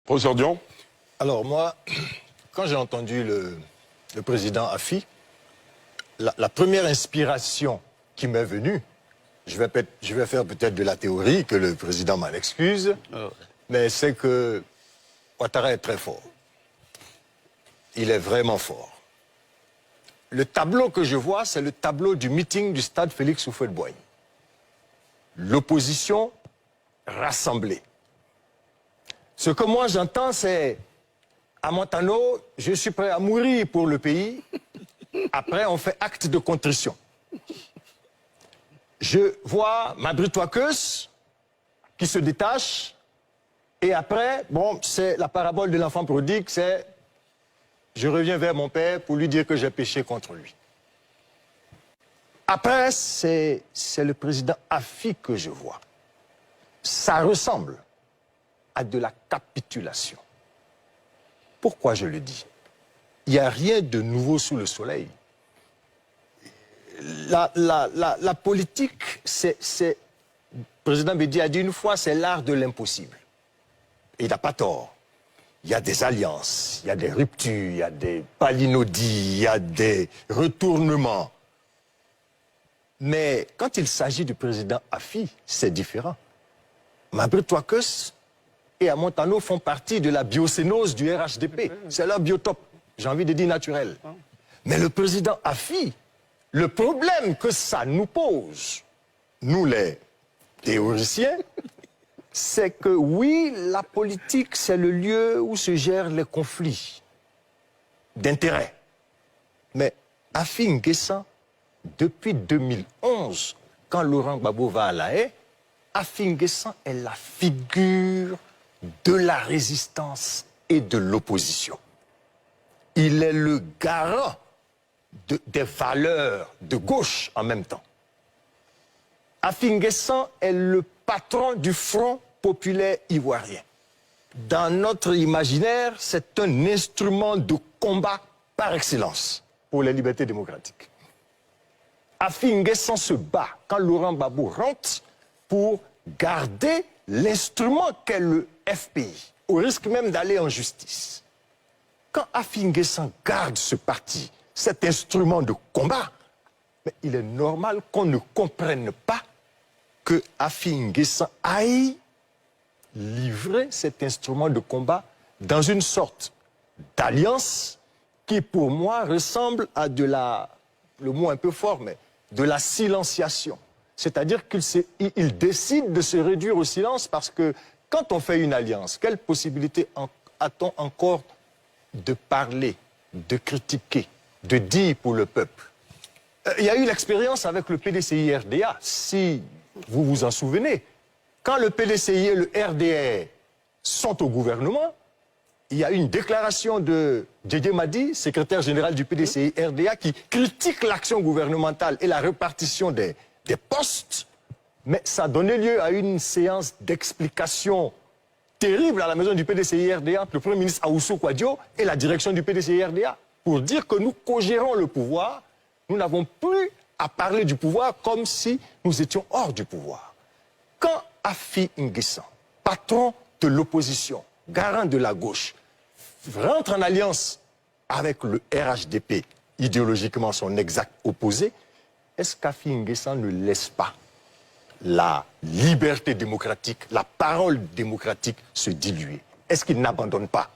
Professeur Dion. Alors moi, quand j'ai entendu le président Afi, la première inspiration qui m'est venue, je vais faire peut-être de la théorie, que le président m'en excuse, mais c'est que Ouattara est très fort. Il est vraiment fort. Le tableau que je vois, c'est le tableau du meeting du stade Félix Houphouët-Boigny. L'opposition rassemblée. Ce que moi j'entends, c'est à Montano, je suis prêt à mourir pour le pays. Après, on fait acte de contrition. Je vois Mabry-Touakeus qui se détache. Et après, bon, c'est la parabole de l'enfant prodigue, c'est je reviens vers mon père pour lui dire que j'ai péché contre lui. Après, c'est le président Afi que je vois. Ça ressemble à de la capitulation. Pourquoi je le dis? Il n'y a rien de nouveau sous le soleil. La politique, le président Bédi a dit une fois, c'est l'art de l'impossible. Et il n'a pas tort. Il y a des alliances, il y a des ruptures, il y a des palinodies, il y a des retournements. Mais quand il s'agit du président Afi, c'est différent. Mabry-Touakeus et Montano font partie de la biocénose du RHDP. C'est leur biotope, j'ai envie de dire naturel. Mais le président Afi, le problème que ça nous pose, nous les théoriciens, c'est que oui, la politique, c'est le lieu où se gèrent les conflits d'intérêts. Mais Afi N'Guessan, depuis 2011, quand Laurent Gbagbo va à La Haye, Afi N'Guessan est la figure de la résistance et de l'opposition. Il est le garant des valeurs de gauche en même temps. Afi N'Guessan est le patron du Front populaire ivoirien. Dans notre imaginaire, c'est un instrument de combat par excellence pour les libertés démocratiques. Afi N'Guessan se bat quand Laurent Gbagbo rentre pour garder l'instrument qu'est le FPI, au risque même d'aller en justice. Quand Afi N'Guessan garde ce parti, cet instrument de combat, mais il est normal qu'on ne comprenne pas que Afi N'Guessan aille livrer cet instrument de combat dans une sorte d'alliance qui, pour moi, ressemble à le mot un peu fort, mais de la silenciation. C'est-à-dire qu'il décide de se réduire au silence parce que quand on fait une alliance, quelle possibilité a-t-on encore de parler, de critiquer, de dire pour le peuple? Il y a eu l'expérience avec le PDCI-RDA, si vous vous en souvenez. Quand le PDCI et le RDR sont au gouvernement, il y a une déclaration de Didier Madi, secrétaire général du PDCI-RDA, qui critique l'action gouvernementale et la répartition des postes, mais ça a donné lieu à une séance d'explication terrible à la maison du PDCI-RDA entre le Premier ministre Aoussou Kouadio et la direction du PDCI-RDA pour dire que nous co-gérons le pouvoir, nous n'avons plus à parler du pouvoir comme si nous étions hors du pouvoir. Quand Afi N'Guessan, patron de l'opposition, garant de la gauche, rentre en alliance avec le RHDP, idéologiquement son exact opposé, est-ce qu'Afi N'Guessan ne laisse pas la liberté démocratique, la parole démocratique se diluer? Est-ce qu'il n'abandonne pas